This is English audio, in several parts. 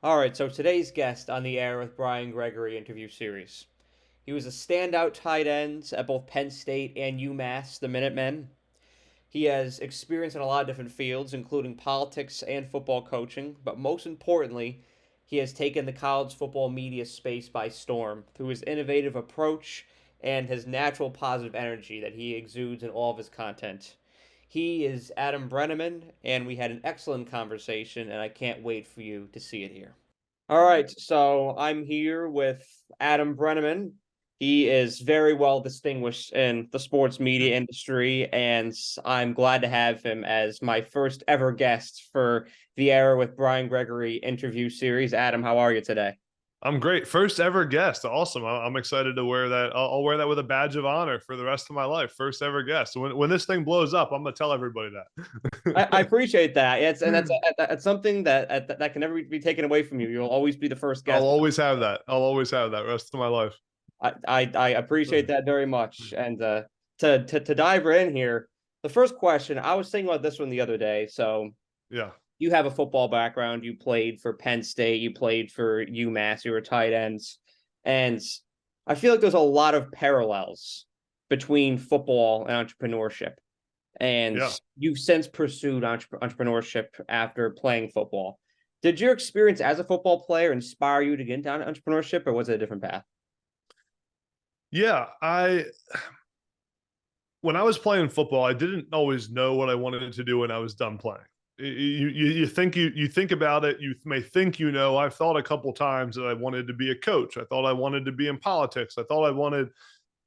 All right, so today's guest on the Air with Brian Gregoire interview series. He was a standout tight end at both Penn State and UMass, the Minutemen. He has experience in a lot of different fields, including politics and football coaching, but most importantly, he has taken the college football media space by storm through his innovative approach and his natural positive energy that he exudes in all of his content. He is Adam Breneman, and we had an excellent conversation, and I can't wait for you to see it here. All right, so I'm here with Adam Breneman. He is very well distinguished in the sports media industry, and I'm glad to have him as my first ever guest for the Era with Brian Gregoire interview series. Adam, how are you today? I'm great. First ever guest. Awesome. I'm excited to wear that. I'll wear that with a badge of honor for the rest of my life. First ever guest. When this thing blows up, I'm gonna tell everybody I that. appreciate that. It's and that's something that can never be taken away from you. You'll always be the first I'll guest. always have that. I'll always have that rest of my life. I appreciate that very much. And to dive right in here, the first question I was thinking about this one the other day. So Yeah. you have a football background. You played for Penn State. You played for UMass. You were tight ends, and I feel like there's a lot of parallels between football and entrepreneurship. And Yeah. you've since pursued entrepreneurship after playing football. Did your experience as a football player inspire you to get into entrepreneurship, or was it a different path? Yeah. I when I was playing football, I didn't always know what I wanted to do when I was done playing. You think about it. You may think I've thought a couple times that I wanted to be a coach. I thought I wanted to be in politics. I thought I wanted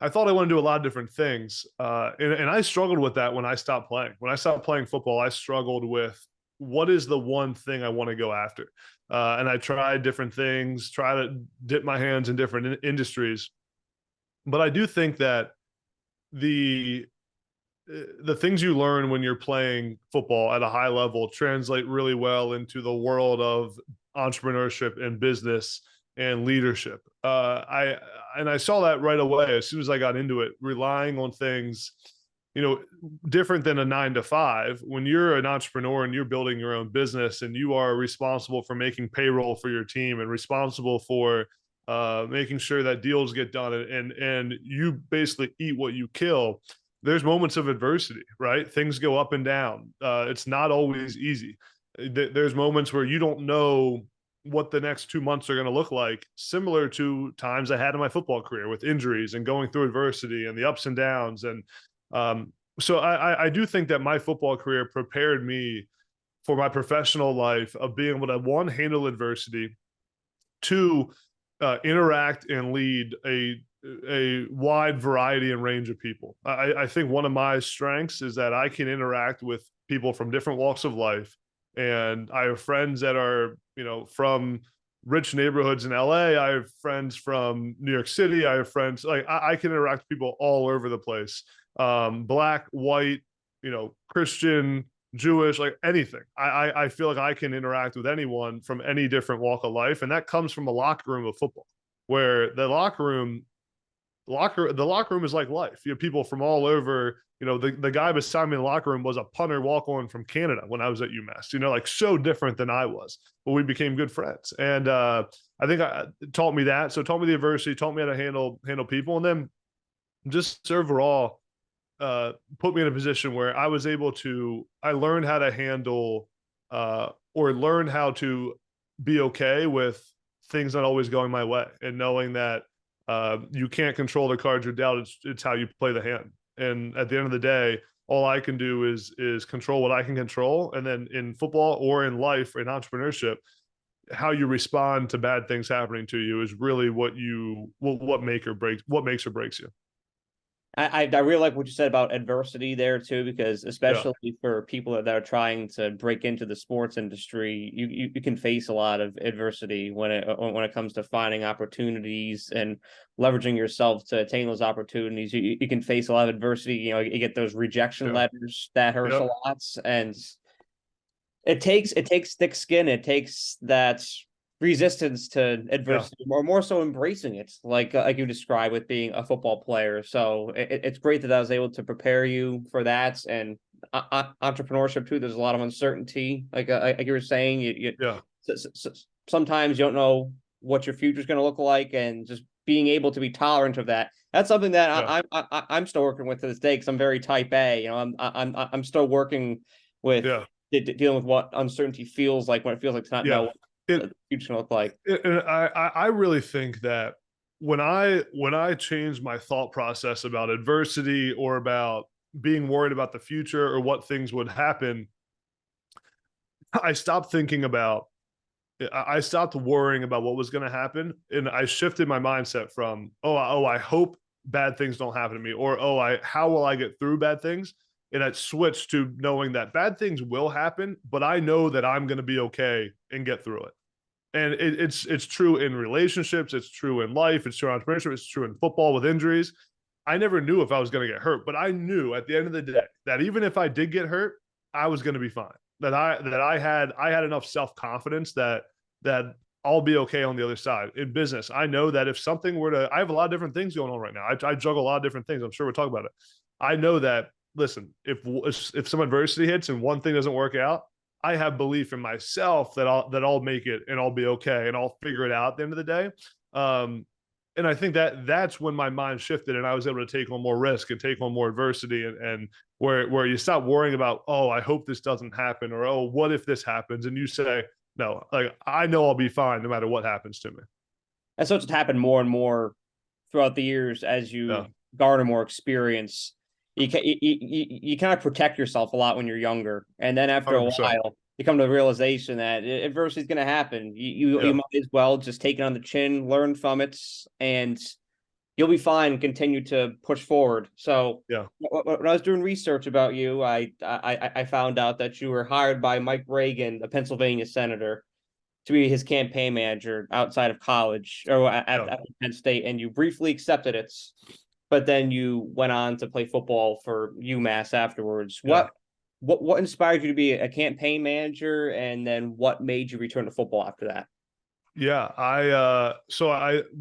to do a lot of different things, and I struggled with that when I stopped playing. When I stopped playing football, I struggled with what is the one thing I want to go after, and I tried different things, try to dip my hands in different industries. But I do think that the the things you learn when you're playing football at a high level translate really well into the world of entrepreneurship and business and leadership. I saw that right away as soon as I got into it, relying on things, you know, different than a 9 to 5. When you're an entrepreneur and you're building your own business and you are responsible for making payroll for your team and responsible for making sure that deals get done and you basically eat what you kill. There's moments of adversity, right? Things go up and down. It's not always easy. There's moments where you don't know what the next 2 months are going to look like, similar to times I had in my football career with injuries and going through adversity and the ups and downs. And so I do think that my football career prepared me for my professional life of being able to, one, handle adversity, two, interact and lead a wide variety and range of people. I think one of my strengths is that I can interact with people from different walks of life, and I have friends that are from rich neighborhoods in LA. I have friends from New York City. I have friends like I can interact with people all over the place. Black, white, Christian, Jewish, like anything. I feel like I can interact with anyone from any different walk of life, and that comes from a locker room of football, where the locker room is like life. You have people from all over. The guy beside me in the locker room was a punter walk on from Canada when I was at UMass. Like so different than I was, but we became good friends. And I think it taught me that. So it taught me the adversity, taught me how to handle people, and then just overall put me in a position where I learned how to handle or learn how to be okay with things not always going my way, and knowing that you can't control the cards you're dealt. It's how you play the hand. And at the end of the day, all I can do is control what I can control. And then in football or in life, in entrepreneurship, how you respond to bad things happening to you is really what makes or breaks you. I really like what you said about adversity there too, because Yeah. especially for people that are trying to break into the sports industry, you can face a lot of adversity when it comes to finding opportunities and leveraging yourself to attain those opportunities. You can face a lot of adversity. You get those rejection Yeah. letters that hurts a Yeah. lot, and it takes thick skin. It takes that resistance to Yeah. adversity, or more so embracing it, like you described with being a football player. So it's great that I was able to prepare you for that, and entrepreneurship too. There's a lot of uncertainty, like you were saying. Yeah. sometimes you don't know what your future is going to look like, and just being able to be tolerant of that. That's something that Yeah. I'm still working with to this day because I'm very type A. I'm still working with Yeah. dealing with what uncertainty feels like when it feels like to not know Yeah. what It, the future going to look like. and I really think that when I change my thought process about adversity or about being worried about the future or what things would happen, I stopped thinking about I stopped worrying about what was going to happen, and I shifted my mindset from I hope bad things don't happen to me, or I how will I get through bad things, and I switched to knowing that bad things will happen, but I know that I'm going to be okay and get through it. And it's true in relationships, it's true in life, it's true in entrepreneurship, it's true in football with injuries. I never knew if I was going to get hurt, but I knew at the end of the day that even if I did get hurt, I was going to be fine. That I had enough self confidence that I'll be okay on the other side. In business, I know that if something were to, I have a lot of different things going on right now. I juggle a lot of different things. I'm sure we'll talk about it. I know that. Listen, if some adversity hits and one thing doesn't work out, I have belief in myself that I'll make it and I'll be okay and I'll figure it out at the end of the day. Um, and I think that that's when my mind shifted and I was able to take on more risk and take on more adversity and where you stop worrying about, oh, I hope this doesn't happen, or oh, what if this happens, and you say, no, like I know I'll be fine no matter what happens to me. And so it's happened more and more throughout the years as Yeah, you garner more experience. You kind of protect yourself a lot when you're younger, and then after a 100%. while, you come to the realization that adversity is going to happen. You Yeah, might as well just take it on the chin, learn from it, and you'll be fine. Continue to push forward. So yeah, when I was doing research about you, I found out that you were hired by Mike Reagan, a Pennsylvania senator, to be his campaign manager outside of college or yeah, at Penn State, and you briefly accepted it, but then you went on to play football for UMass afterwards. yeah. What inspired you to be a campaign manager, and then what made you return to football after that? Yeah, I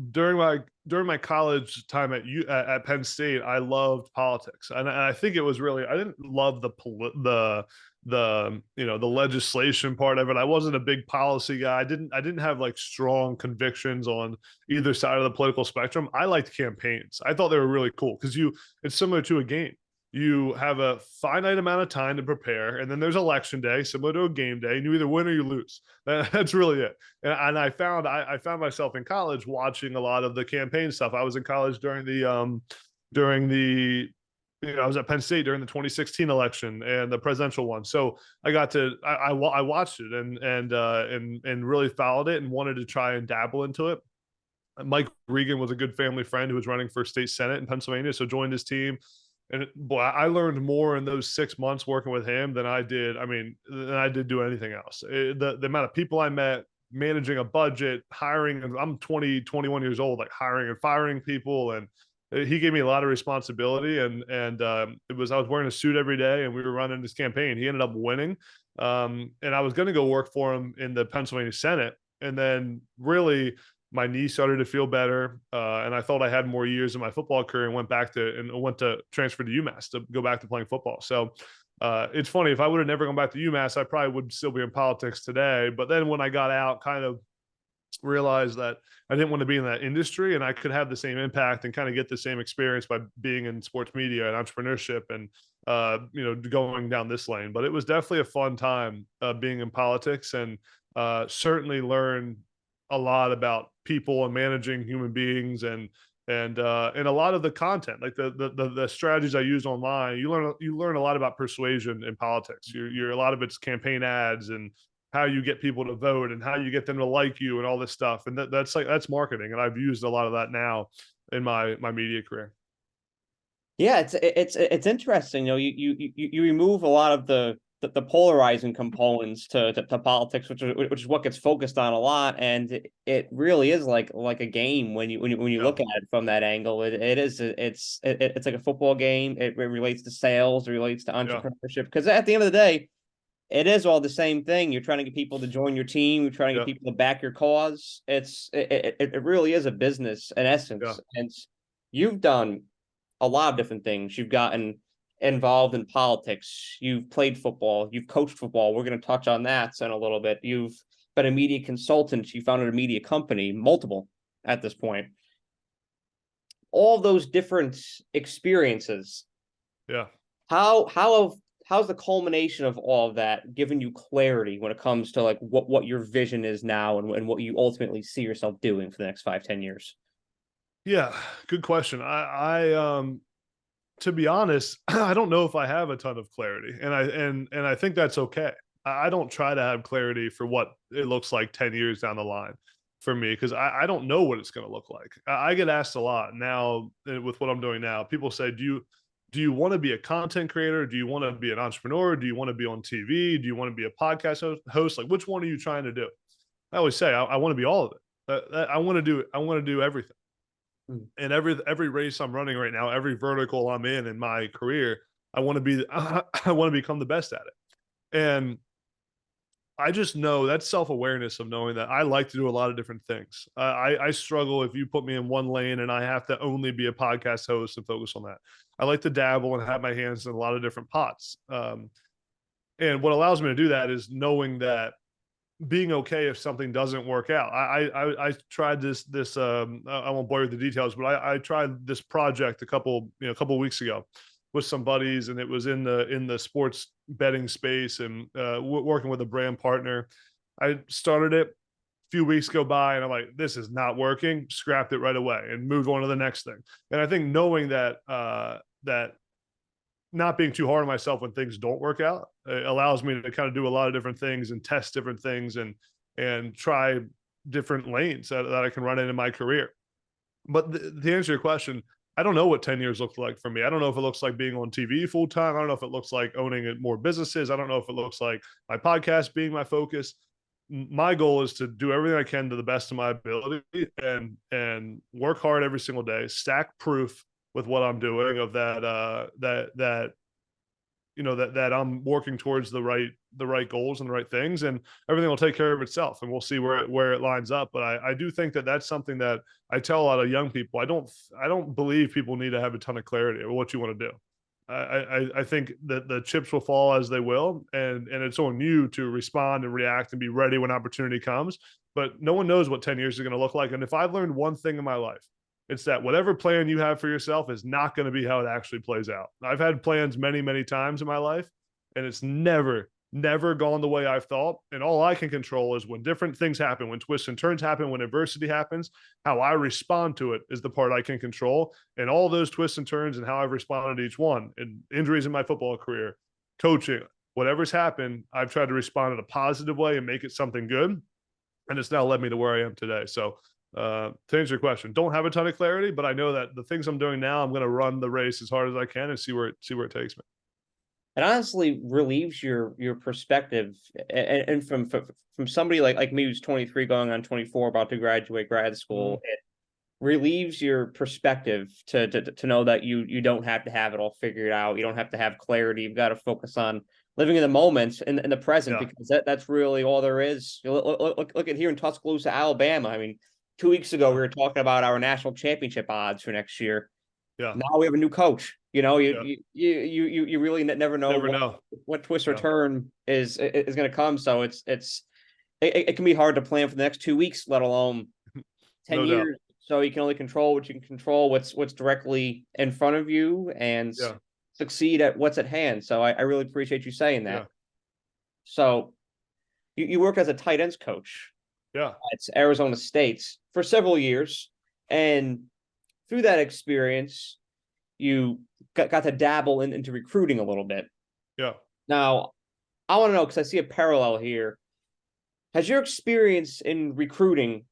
during my college time at Penn State, I loved politics, and I think it was really I didn't love the the legislation part of it. I wasn't a big policy guy. I didn't have like strong convictions on either side of the political spectrum. I liked campaigns. I thought they were really cool because you it's similar to a game. You have a finite amount of time to prepare, and then there's election day, similar to a game day, and you either win or you lose. That's really it. And I found myself in college watching a lot of the campaign stuff. I was in college during the I was at Penn State during the 2016 election and the presidential one. So I got to I watched it and really followed it and wanted to try and dabble into it. Mike Regan was a good family friend who was running for state senate in Pennsylvania, so joined his team. And boy, I learned more in those 6 months working with him than I did. I mean, than I did do anything else. The amount of people I met, managing a budget, hiring, and I'm 20, 21 years old, like hiring and firing people. And he gave me a lot of responsibility. And it was I was wearing a suit every day, and we were running this campaign. He ended up winning, and I was going to go work for him in the Pennsylvania Senate, and then really my knee started to feel better, and I thought I had more years in my football career, and went to transfer to UMass to go back to playing football. So it's funny, if I would have never gone back to UMass, I probably would still be in politics today. But then when I got out, kind of realized that I didn't want to be in that industry, and I could have the same impact and kind of get the same experience by being in sports media and entrepreneurship and going down this lane. But it was definitely a fun time being in politics, and certainly learned a lot about people and managing human beings and a lot of the content, like the strategies I use online. You learn a lot about persuasion in politics. You're a lot of it's campaign ads and how you get people to vote and how you get them to like you and all this stuff. And that's marketing. And I've used a lot of that now in my media career. Yeah, it's interesting. You remove a lot of the polarizing components to politics, which is what gets focused on a lot, and it really is like a game when you Yeah. look at it from that angle. It's like a football game. It relates to sales, it relates to Yeah. entrepreneurship, because at the end of the day, it is all the same thing. You're trying to get people to join your team. You're trying to get Yeah. people to back your cause. It really is a business in Yeah. essence, and you've done a lot of different things. You've gotten involved in politics. You've played football. You've coached football. We're going to touch on that in a little bit. You've been a media consultant. You founded a media company, multiple at this point. All those different experiences. Yeah. How's the culmination of all of that given you clarity when it comes to like what your vision is now and what you ultimately see yourself doing for the next 5-10 years? Yeah. Good question. To be honest, I don't know if I have a ton of clarity, and I think that's okay. I don't try to have clarity for what it looks like 10 years down the line for me because I don't know what it's going to look like. I get asked a lot now with what I'm doing now. People say, do you want to be a content creator? Do you want to be an entrepreneur? Do you want to be on TV? Do you want to be a podcast host? Like, which one are you trying to do? I always say I want to be all of it. I want to do. I want to do everything. And every race I'm running right now, every vertical I'm in my career, I want to be. I want to become the best at it. And I just know that's self-awareness of knowing that I like to do a lot of different things. I struggle if you put me in one lane and I have to only be a podcast host and focus on that. I like to dabble and have my hands in a lot of different pots. And what allows me to do that is knowing that being okay if something doesn't work out. I tried this I won't bore you with the details, but I tried this project a couple weeks ago with some buddies, and it was in the sports betting space and working with a brand partner. I started it. A few weeks go by, and I'm like, this is not working. Scrapped it right away and moved on to the next thing. And I think knowing that that not being too hard on myself when things don't work out allows me to kind of do a lot of different things and test different things and try different lanes that I can run in my career. But to answer your question, I don't know what 10 years looks like for me. I don't know if it looks like being on TV full time. I don't know if it looks like owning more businesses. I don't know if it looks like my podcast being my focus. My goal is to do everything I can to the best of my ability and work hard every single day, stack proof with what I'm doing of that that I'm working towards the right goals and the right things, and everything will take care of itself, and we'll see where it lines up. But I do think that that's something that I tell a lot of young people. I don't believe people need to have a ton of clarity of what you want to do. I think that the chips will fall as they will, and it's on you to respond and react and be ready when opportunity comes. But no one knows what 10 years is going to look like. And if I've learned one thing in my life, it's that whatever plan you have for yourself is not going to be how it actually plays out. I've had plans many, many times in my life, and it's never gone the way I've thought. And all I can control is when different things happen, when twists and turns happen, when adversity happens, how I respond to it is the part I can control. And all those twists and turns and how I've responded to each one, and injuries in my football career, coaching, whatever's happened, I've tried to respond in a positive way and make it something good. And it's now led me to where I am today. So to answer your question, don't have a ton of clarity, but I know that the things I'm doing now, I'm going to run the race as hard as I can and see where it takes me. It honestly relieves your perspective, and from somebody like me who's 23 going on 24 about to graduate grad school, it relieves your perspective to know that you don't have to have it all figured out. You don't have to have clarity. You've got to focus on living in the moment in the present, Yeah. because that's really all there is. Look at here in Tuscaloosa, Alabama. I mean, 2 weeks ago we were talking about our national championship odds for next year. Yeah. Now we have a new coach. You know, Yeah. you really never know Never know. what twist or Yeah. turn is going to come. So it can be hard to plan for the next 2 weeks, let alone 10 No doubt. years. So you can only control what you can control, what's directly in front of you, and Yeah. succeed at what's at hand. So I really appreciate you saying that. Yeah. So you worked as a tight ends coach Yeah. at Arizona State for several years, and through that experience, you got to dabble into recruiting a little bit. Yeah. Now, I want to know, because I see a parallel here. Has your experience in recruiting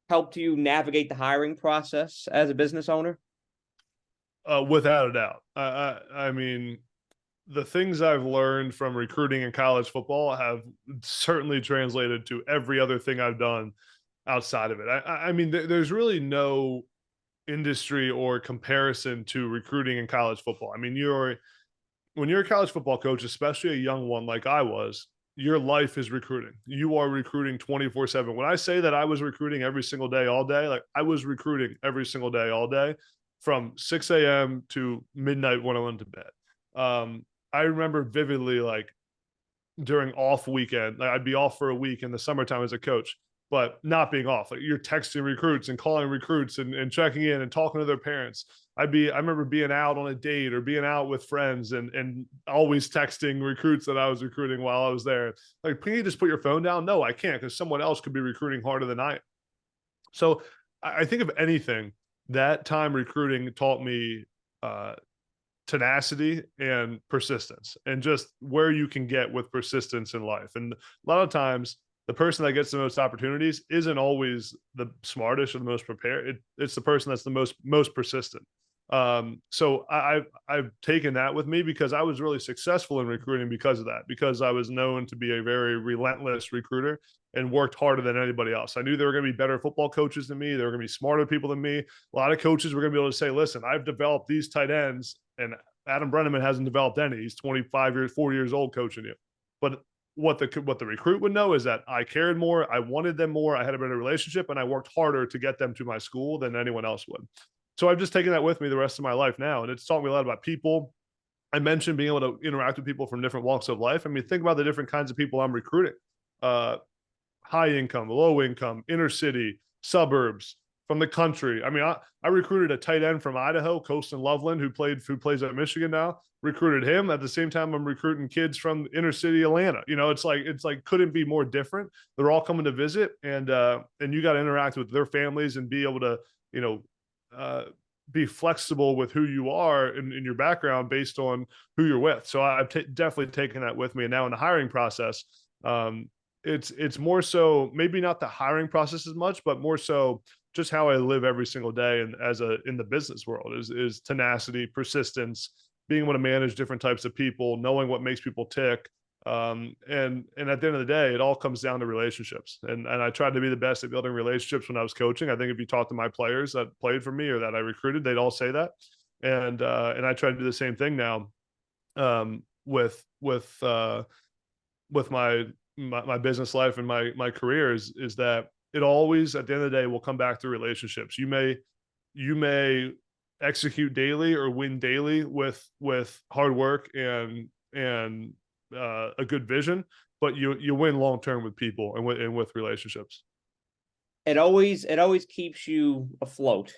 helped you navigate the hiring process as a business owner? Without a doubt. I mean, the things I've learned from recruiting in college football have certainly translated to every other thing I've done outside of it. I mean, there's really no industry or comparison to recruiting in college football. I mean, when you're a college football coach, especially a young one like I was, your life is recruiting. You are recruiting 24/7. When I say that I was recruiting every single day, all day, like I was recruiting every single day, all day from 6 a.m. to midnight when I went to bed. I remember vividly, like during off weekend. Like I'd be off for a week in the summertime as a coach, but not being off. Like you're texting recruits and calling recruits and checking in and talking to their parents. I remember being out on a date or being out with friends and always texting recruits that I was recruiting while I was there. Like, can you just put your phone down? No, I can't, because someone else could be recruiting harder than I am. So I think, if anything, that time recruiting taught me uh, tenacity and persistence, and just where you can get with persistence in life. And a lot of times, the person that gets the most opportunities isn't always the smartest or the most prepared. It's the person that's the most persistent. So I've taken that with me, because I was really successful in recruiting because of that, because I was known to be a very relentless recruiter and worked harder than anybody else. I knew there were going to be better football coaches than me. There were going to be smarter people than me. A lot of coaches were going to be able to say, listen, I've developed these tight ends, and Adam Breneman hasn't developed any. He's 25 years, 40 years old coaching you. But what the recruit would know is that I cared more, I wanted them more, I had a better relationship, and I worked harder to get them to my school than anyone else would. So I've just taken that with me the rest of my life now, and it's taught me a lot about people. I mentioned being able to interact with people from different walks of life. I mean, think about the different kinds of people I'm recruiting. Uh, High income, low income, inner city, suburbs, from the country. I mean, I recruited a tight end from Idaho, Colston Loveland, who plays at Michigan now. Recruited him at the same time I'm recruiting kids from inner city Atlanta. You know, it's like couldn't be more different. They're all coming to visit, and you got to interact with their families and be able to, you know, be flexible with who you are in your background based on who you're with. So I've definitely taken that with me. And now in the hiring process, it's more so maybe not the hiring process as much, but more so just how I live every single day. And in the business world is tenacity, persistence, being able to manage different types of people, knowing what makes people tick. And at the end of the day, it all comes down to relationships. And I tried to be the best at building relationships when I was coaching. I think if you talk to my players that played for me or that I recruited, they'd all say that. And I try to do the same thing now, with my business life and my career, is that it always, at the end of the day, will come back to relationships. You may execute daily or win daily with hard work and a good vision, but you win long term with people and with relationships. It always keeps you afloat.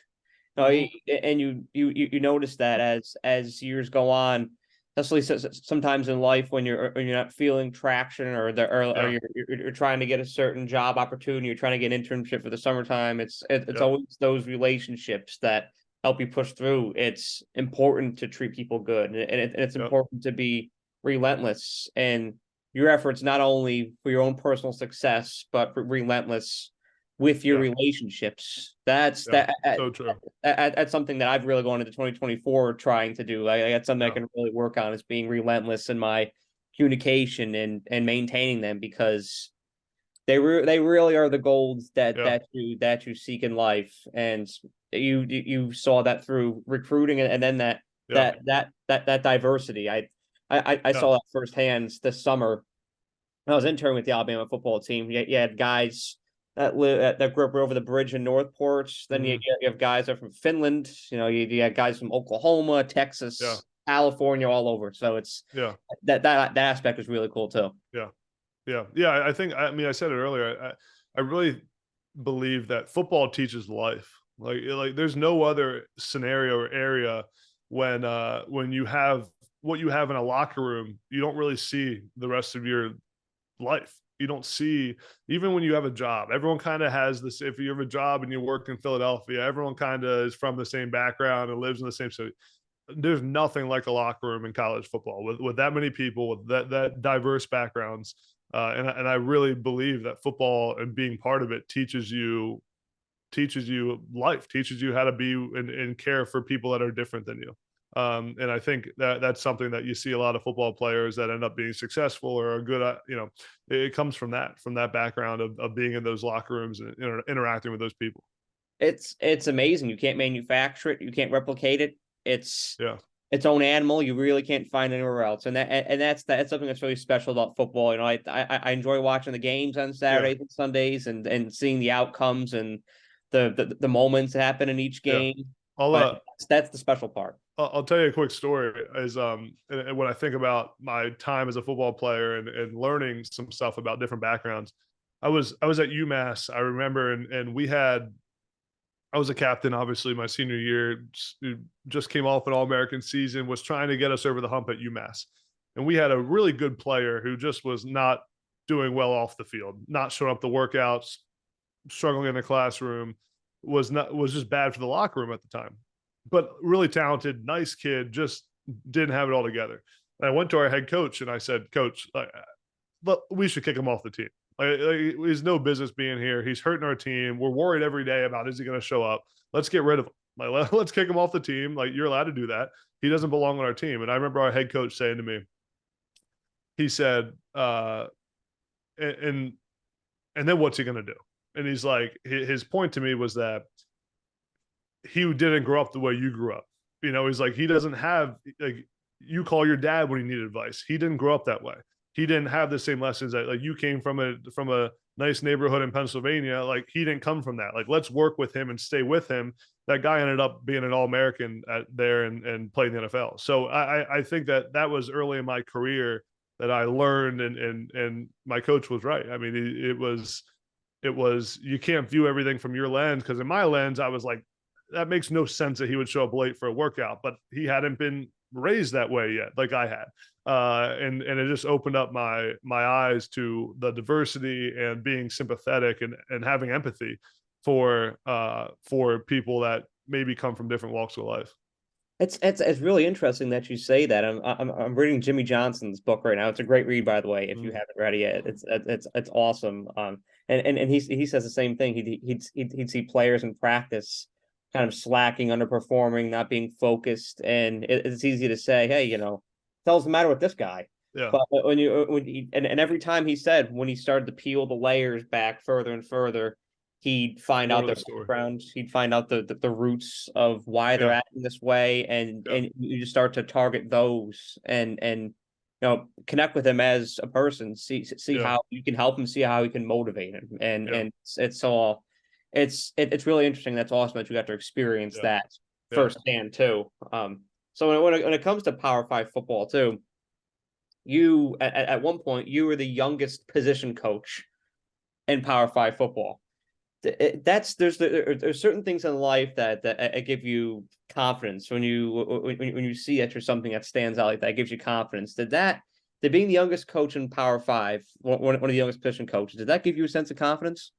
No, Mm-hmm. and you notice that as years go on, especially sometimes in life when you're not feeling traction, or Yeah, you're trying to get a certain job opportunity, you're trying to get an internship for the summertime. It's yeah, always those relationships that help you push through. It's important to treat people good, and it's yeah, important to be relentless, and your efforts not only for your own personal success but relentless with your yeah, relationships. That's yeah. that So true. that's something that I've really gone into 2024 trying to do. That's something I Yeah, can really work on, is being relentless in my communication and maintaining them, because they really are the goals yeah, that you seek in life. And you saw that through recruiting, and then yeah, that diversity. I yeah. saw that firsthand this summer. I was interning with the Alabama football team. You had guys that grew up over the bridge in Northport. Then you, Mhm. you have guys that are from Finland. You had guys from Oklahoma, Yeah, Texas, California, all over. So it's yeah, that aspect is really cool too. yeah, yeah, yeah. I think, I mean, I said it earlier. I really believe that football teaches life. Like there's no other scenario or area when you have what you have in a locker room, you don't really see the rest of your life. You don't see, even when you have a job, everyone kind of has this. If you have a job and you work in Philadelphia, everyone kind of is from the same background and lives in the same city. There's nothing like a locker room in college football with that many people with that diverse backgrounds. And I really believe that football and being part of it teaches you life, teaches you how to be and care for people that are different than you. And I think that that's something that you see a lot of football players that end up being successful or are good at. It comes from that background of being in those locker rooms and interacting with those people. It's amazing. You can't manufacture it. You can't replicate it. It's Yeah, its own animal. You really can't find anywhere else. And that's something that's really special about football. I enjoy watching the games on yeah, Saturdays and Sundays, and seeing the outcomes and the moments that happen in each yeah. game. I'll But that's the special part. I'll tell you a quick story. Is and when I think about my time as a football player and learning some stuff about different backgrounds, I was at UMass. I remember, and we had I was a captain, obviously, my senior year. Just came off an All American season, was trying to get us over the hump at UMass, and we had a really good player who just was not doing well off the field, not showing up to workouts, struggling in the classroom, was just bad for the locker room at the time. But really talented, nice kid, just didn't have it all together. And I went to our head coach and I said, Coach, we should kick him off the team. He's no business being here. He's hurting our team. We're worried every day about is he going to show up. Let's get rid of him. Let's kick him off the team. Like, you're allowed to do that. He doesn't belong on our team. And I remember our head coach saying to me, he said, and and then what's he going to do? And he's like, his point to me was that he didn't grow up the way you grew up. You know, he's like, he doesn't have, like, you call your dad when you need advice. He didn't grow up that way. He didn't have the same lessons that, like, you came from a nice neighborhood in Pennsylvania. Like, he didn't come from that. Like, let's work with him and stay with him. That guy ended up being an All-American there and played in the NFL. So I think that was early in my career that I learned, and my coach was right. I mean, it was you can't view everything from your lens, because in my lens I was like, that makes no sense that he would show up late for a workout, but he hadn't been raised that way yet, like I had. And it just opened up my eyes to the diversity and being sympathetic and having empathy for people that maybe come from different walks of life. It's really interesting that you say that. I'm reading Jimmy Johnson's book right now. It's a great read, by the way, if you haven't read it yet. It's awesome. And he says the same thing. He'd see players in practice kind of slacking, underperforming, not being focused, and it's easy to say, hey, hell's the matter with this guy? Yeah. But and every time he said, when he started to peel the layers back further and further, he'd find More out of the their story. backgrounds. He'd find out the roots of why they're Yeah. acting this way, and Yeah. and you just start to target those and connect with him as a person. See Yeah. how you can help him. See how you can motivate him. And Yeah. and it's all it's really interesting. That's awesome that you got to experience Yeah. that Yeah. firsthand too. So when it comes to Power Five football too, you at one point you were the youngest position coach in Power Five football. There's certain things in life that give you confidence when you see that you're something that stands out like that. It gives you confidence. Did being the youngest coach in Power Five, one of the youngest position coaches, did that give you a sense of confidence?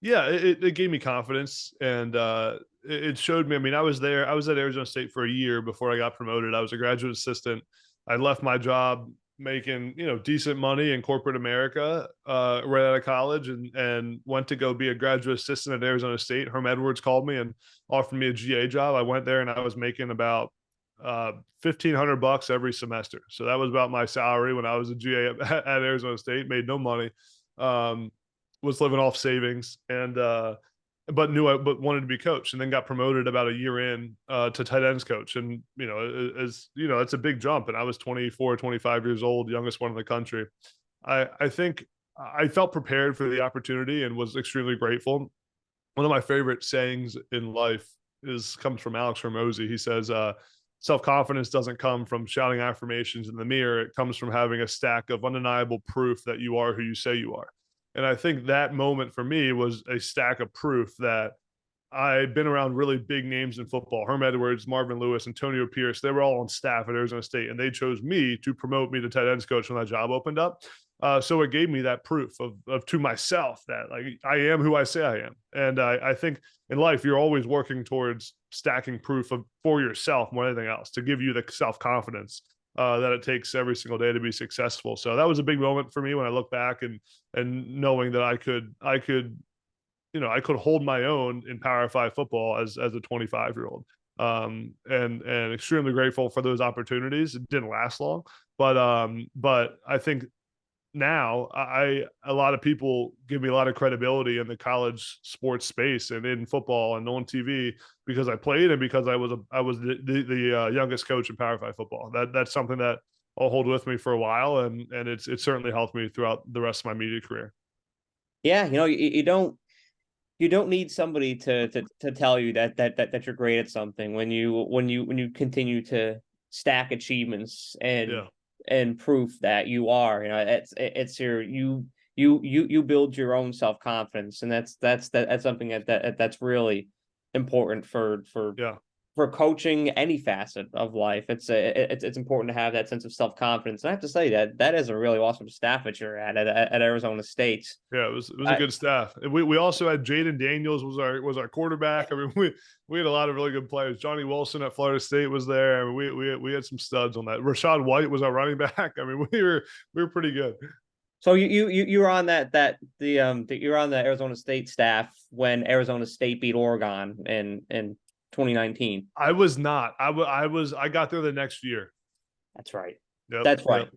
Yeah, it gave me confidence, and it showed me. I mean, I was there. I was at Arizona State for a year before I got promoted. I was a graduate assistant. I left my job making decent money in corporate America right out of college, and went to go be a graduate assistant at Arizona State. Herm Edwards called me and offered me a GA job. I went there and I was making about $1,500 every semester. So that was about my salary when I was a GA at Arizona State. Made no money. Um, was living off savings, and but wanted to be coach, and then got promoted about a year in to tight ends coach. And as it's a big jump, and I was 24 25 years old, youngest one in the country. I think I felt prepared for the opportunity and was extremely grateful. One of my favorite sayings in life comes from Alex Hormozy. He says self-confidence doesn't come from shouting affirmations in the mirror. It comes from having a stack of undeniable proof that you are who you say you are. And I think that moment for me was a stack of proof that I'd been around really big names in football. Herm Edwards, Marvin Lewis, Antonio Pierce. They were all on staff at Arizona State, and they chose me to promote me to tight ends coach when that job opened up. So it gave me that proof of to myself that, like, I am who I say I am. And I think in life, you're always working towards stacking proof for yourself more than anything else, to give you the self-confidence that it takes every single day to be successful. So that was a big moment for me when I look back, and knowing that I could hold my own in Power Five football as a 25-year-old. And extremely grateful for those opportunities. It didn't last long, but I think now a lot of people give me a lot of credibility in the college sports space and in football and on TV, because I played and because I was the youngest coach in Power Five football. That's something that I'll hold with me for a while, and it's certainly helped me throughout the rest of my media career. Yeah, you don't. you don't need somebody to tell you that you're great at something when you continue to stack achievements Yeah, and proof that you are. It's your you build your own self-confidence, and that's something that's really important yeah. for coaching any facet of life. It's important to have that sense of self-confidence. And I have to say that is a really awesome staff that you're at Arizona State. Yeah, it was a I, good staff. And we also had Jaden Daniels was our quarterback. I mean, we had a lot of really good players. Johnny Wilson at Florida State was there. I mean, we had some studs on that. Rashad White was our running back. I mean, we were pretty good. so you were on you were on the Arizona State staff when Arizona State beat Oregon in 2019. I was not. I got there the next year. That's right. Yep, That's right.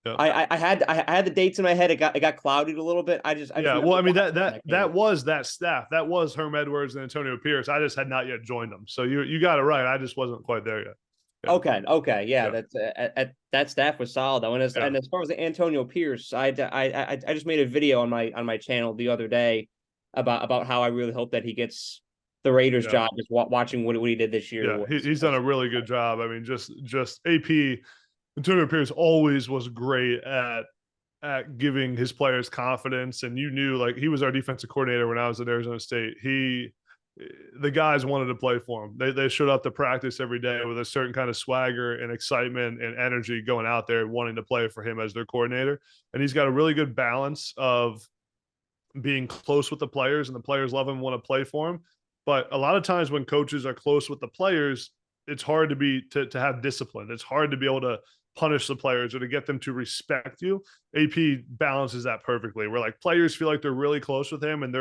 yep, yep. I had the dates in my head. It got clouded a little bit. I just Yeah, well, remember I mean watching when that came that out. was that staff. That was Herm Edwards and Antonio Pierce. I just had not yet joined them. So you got it right. I just wasn't quite there yet. Yeah, Okay, yeah, yeah, that's that staff was solid though. yeah, And as far as the Antonio Pierce, I just made a video on my channel the other day about how I really hope that he gets the Raiders yeah, job. Just watching what he did this year yeah. He's done a really good job. I mean, just AP Antonio Pierce always was great at giving his players confidence, and you knew like he was our defensive coordinator when I was at Arizona State. The guys wanted to play for him. They showed up to practice every day with a certain kind of swagger and excitement and energy going out there wanting to play for him as their coordinator. And he's got a really good balance of being close with the players and the players love him and want to play for him. But a lot of times when coaches are close with the players, it's hard to have discipline. It's hard to be able to punish the players or to get them to respect you. AP balances that perfectly. Where like players feel like they're really close with him and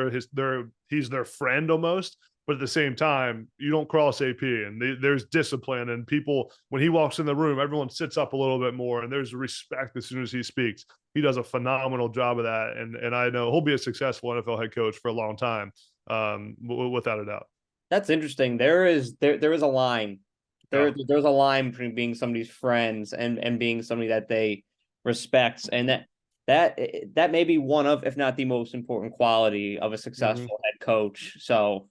he's their friend almost. But at the same time, you don't cross AP and there's discipline and people when he walks in the room, everyone sits up a little bit more and there's respect as soon as he speaks. He does a phenomenal job of that, and I know he'll be a successful NFL head coach for a long time, without a doubt. That's interesting. There is a line. Yeah. There's a line between being somebody's friends and being somebody that they respects, and that may be one of, if not the most important quality of a Mm-hmm. successful head coach. So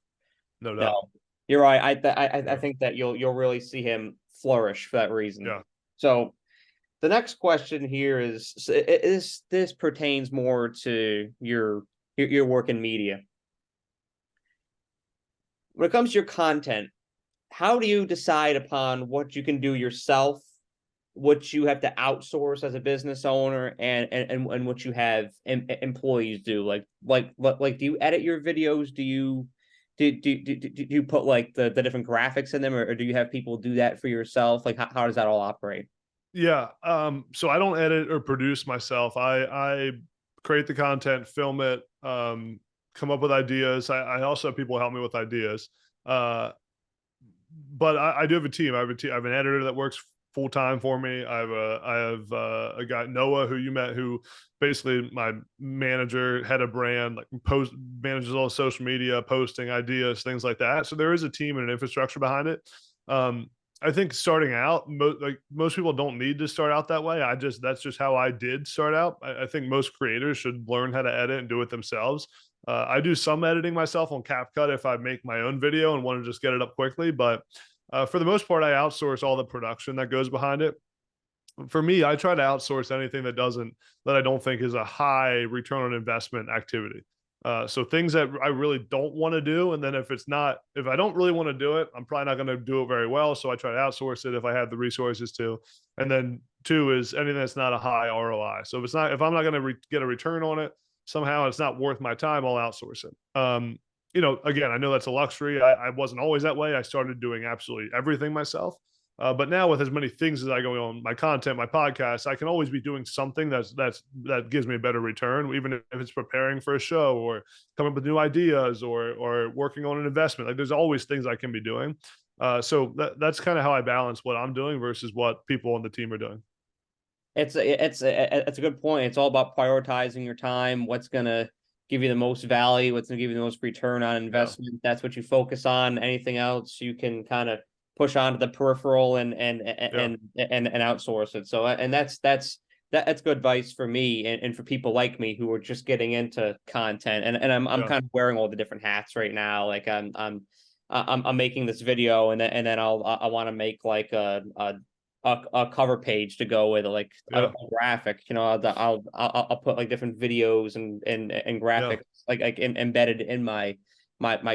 No doubt. no, you're right. I Yeah. think that you'll really see him flourish for that reason. Yeah. So the next question here is this pertains more to your work in media. When it comes to your content, how do you decide upon what you can do yourself, what you have to outsource as a business owner, and what you have employees do? Like do you edit your videos? Do you put like the different graphics in them, or do you have people do that for yourself? Like how does that all operate? Yeah. So I don't edit or produce myself. I create the content, film it, come up with ideas. I also have people help me with ideas. Uh, but I do have a team. I have an editor that works full time for me. I have a guy Noah who you met who basically my manager, head of brand, like post manages all the social media, posting ideas, things like that. So there is a team and an infrastructure behind it. I think starting out, like most people don't need to start out that way. That's just how I did start out. I think most creators should learn how to edit and do it themselves. I do some editing myself on CapCut if I make my own video and want to just get it up quickly. But for the most part, I outsource all the production that goes behind it. For me, I try to outsource anything that I don't think is a high return on investment activity. So things that I really don't want to do, and then if I don't really want to do it, I'm probably not going to do it very well. So I try to outsource it if I have the resources to. And then two is anything that's not a high ROI. So if I'm not going to get a return on it, somehow it's not worth my time, I'll outsource it. Again, I know that's a luxury. I wasn't always that way. I started doing absolutely everything myself. But now with as many things as I go on, my content, my podcast, I can always be doing something that gives me a better return, even if it's preparing for a show or coming up with new ideas or working on an investment. Like there's always things I can be doing. So that's kind of how I balance what I'm doing versus what people on the team are doing. It's a good point. It's all about prioritizing your time. What's gonna give you the most value? What's gonna give you the most return on Yeah, investment? That's what you focus on. Anything else you can kind of push onto the peripheral and yeah, outsource it. So and that's that's good advice for me and for people like me who are just getting into content. And I'm Yeah, kind of wearing all the different hats right now. Like I'm making this video, and then I want to make like a cover page to go with, like a yeah, graphic. You know, I'll put like different videos and yeah, graphics like embedded in my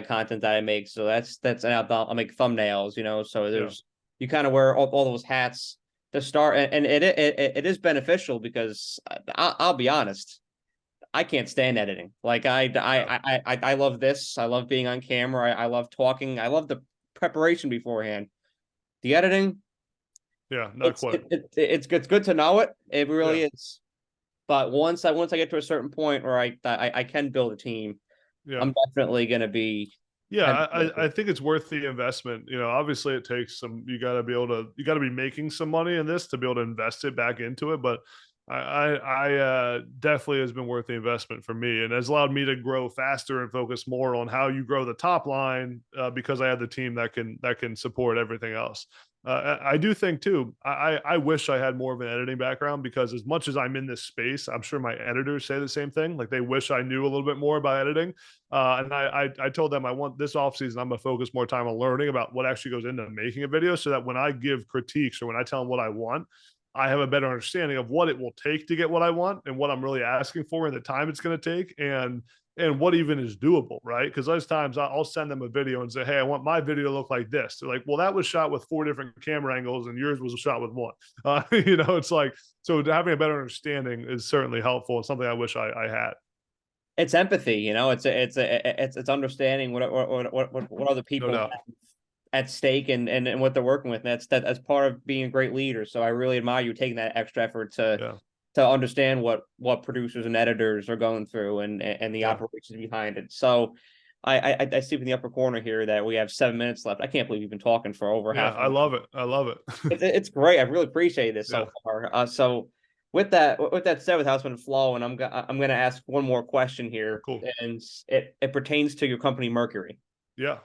content that I make. So that's and I'll make thumbnails. You know, so yeah, there's you kind of wear all those hats to start, and it is beneficial because I'll be honest, I can't stand editing. Like yeah, I love this. I love being on camera. I love talking. I love the preparation beforehand. The editing, yeah. Not quite. it's good to know it. It Yeah, really is. But once I get to a certain point where I can build a team, yeah. I'm definitely gonna be Yeah, heavy. I think it's worth the investment. You know, obviously it takes some, you got to be making some money in this to be able to invest it back into it. But definitely has been worth the investment for me, and has allowed me to grow faster and focus more on how you grow the top line, because I have the team that can support everything else. I do think too. I wish I had more of an editing background, because as much as I'm in this space, I'm sure my editors say the same thing. Like they wish I knew a little bit more about editing. And I told them I want this offseason, I'm gonna focus more time on learning about what actually goes into making a video, so that when I give critiques or when I tell them what I want, I have a better understanding of what it will take to get what I want, and what I'm really asking for, and the time it's going to take, and what even is doable, right? Because those times I'll send them a video and say, "Hey, I want my video to look like this." They're like, "Well, that was shot with 4 different camera angles, and yours was shot with one." It's like, so having a better understanding is certainly helpful, and something I wish I had. It's empathy, you know. It's understanding what other No people doubt. have at stake, and what they're working with. And that's part of being a great leader. So I really admire you taking that extra effort Yeah. to understand what producers and editors are going through, and the Yeah. operations behind it. So I see in the upper corner here that we have 7 minutes left. I can't believe you've been talking for over Yeah. half I an love it. I love it. it's great. I really appreciate this Yeah. so far. So with that said, with Houseman Flow, and I'm gonna ask one more question here, Cool. and it pertains to your company Mercury. Yeah.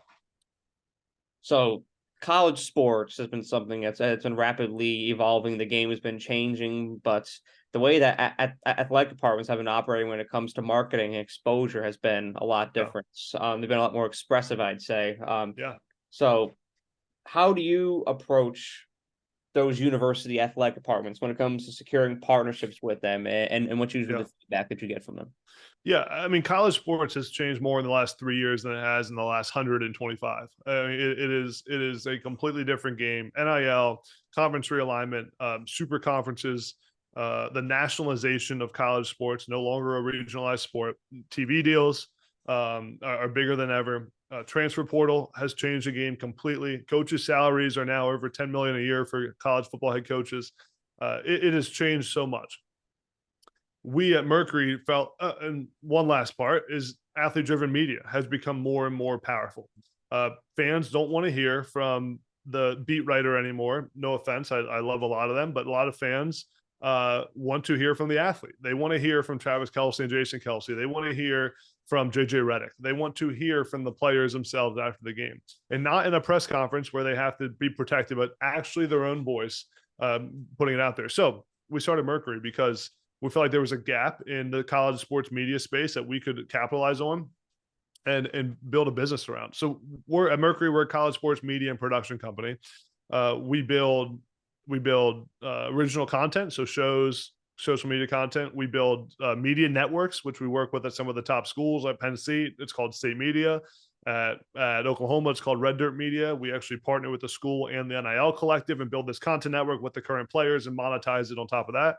So college sports has been something that's it's been rapidly evolving. The game has been changing, but the way that athletic departments have been operating when it comes to marketing and exposure has been a lot Yeah. different. They've been a lot more expressive, I'd say. Yeah. So how do you approach those university athletic departments when it comes to securing partnerships with them, and what's usually Yeah. the feedback that you get from them? Yeah, I mean, college sports has changed more in the last 3 years than it has in the last 125. I mean, it is a completely different game. NIL, conference realignment, super conferences, the nationalization of college sports, no longer a regionalized sport. TV deals are bigger than ever. Transfer portal has changed the game completely. Coaches' salaries are now over 10 million a year for college football head coaches. It has changed so much. We at Mercury felt, and one last part is athlete driven media has become more and more powerful. Fans don't want to hear from the beat writer anymore. No offense, I love a lot of them, but a lot of fans want to hear from the athlete. They want to hear from Travis Kelce and Jason Kelsey. They want to hear from JJ Redick. They want to hear from the players themselves after the game, and not in a press conference where they have to be protected, but actually their own voice, putting it out there. So we started Mercury because we felt like there was a gap in the college sports media space that we could capitalize on and build a business around. So we're at Mercury, we're a college sports media and production company. We build original content, so shows, social media content. We build media networks, which we work with at some of the top schools like Penn State. It's called State Media. At Oklahoma, it's called Red Dirt Media. We actually partner with the school and the NIL collective and build this content network with the current players and monetize it on top of that.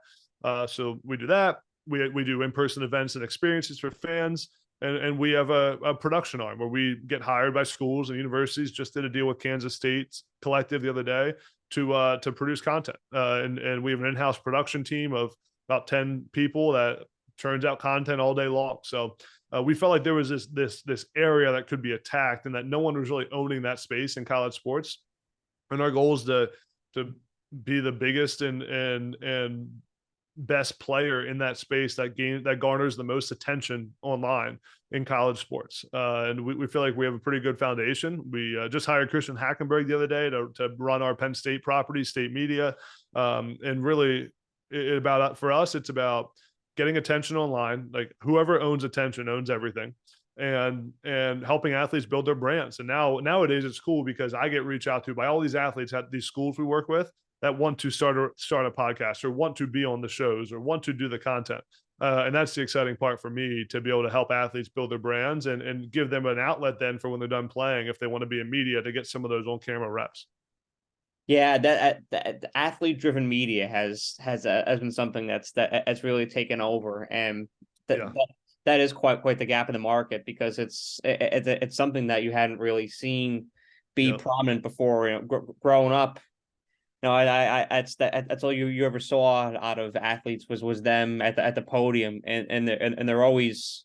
So we do that. We do in-person events and experiences for fans. And we have a production arm where we get hired by schools and universities. Just did a deal with Kansas State's collective the other day to produce content. And we have an in-house production team of about 10 people that turns out content all day long. So we felt like there was this area that could be attacked, and that no one was really owning that space in college sports. And our goal is to be the biggest and best player in that space, that garners the most attention online in college sports. And we feel like we have a pretty good foundation. We just hired Christian Hackenberg the other day to run our Penn State property, State Media, and really For us, it's about getting attention online. Like whoever owns attention owns everything, and helping athletes build their brands. And nowadays it's cool because I get reached out to by all these athletes at these schools we work with that want to start a podcast or want to be on the shows or want to do the content. And that's the exciting part for me, to be able to help athletes build their brands and give them an outlet then for when they're done playing, if they want to be in media, to get some of those on camera reps. Yeah, that athlete-driven media has been something that's really taken over, and that, Yeah. that that is quite the gap in the market, because it's something that you hadn't really seen be Yeah. prominent before. Growing up, that's all you ever saw out of athletes was them at the podium, and they're always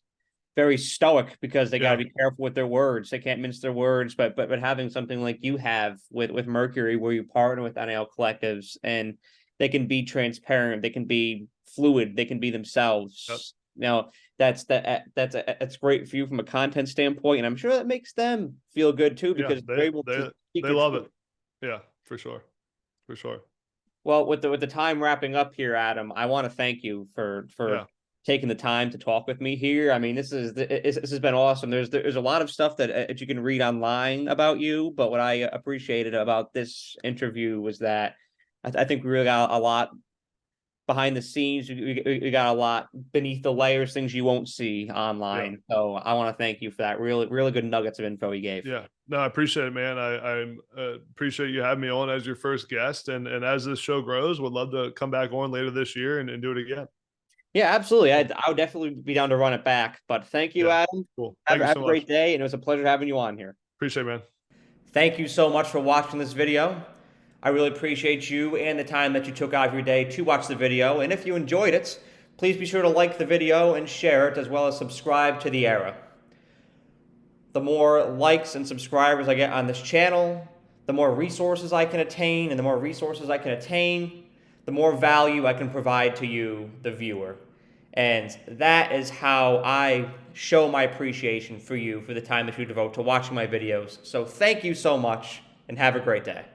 very stoic because they got to Yeah. be careful with their words. They can't mince their words. But having something like you have with Mercury, where you partner with NIL collectives, and they can be transparent, they can be fluid, they can be Yep. themselves. Now that's great for you from a content standpoint, and I'm sure that makes them feel good too, Yeah. because they're able to speak They their love truth. it. Yeah, for sure. For sure. Well, with the time wrapping up here, Adam, I want to thank you for Yeah. taking the time to talk with me here. I mean, this has been awesome. There's a lot of stuff that you can read online about you, but what I appreciated about this interview was that I think we really got a lot behind the scenes. We got a lot beneath the layers, things you won't see Yeah. online. So I want to thank you for that. Really good nuggets of info you gave. Yeah. No, I appreciate it, man. I appreciate you having me on as your first guest. And as this show grows, would love to come back on later this year and do it again. Yeah, absolutely. Cool. I would definitely be down to run it back. But thank you, Yeah. Adam. Cool. Have, Thank you have so a much. great day, and it was a pleasure having you on here. Appreciate it, man. Thank you so much for watching this video. I really appreciate you and the time that you took out of your day to watch the video. And if you enjoyed it, please be sure to like the video and share it, as well as subscribe to The Era. The more likes and subscribers I get on this channel, the more resources I can attain, and the more resources I can attain, the more value I can provide to you, the viewer. And that is how I show my appreciation for you for the time that you devote to watching my videos. So thank you so much, and have a great day.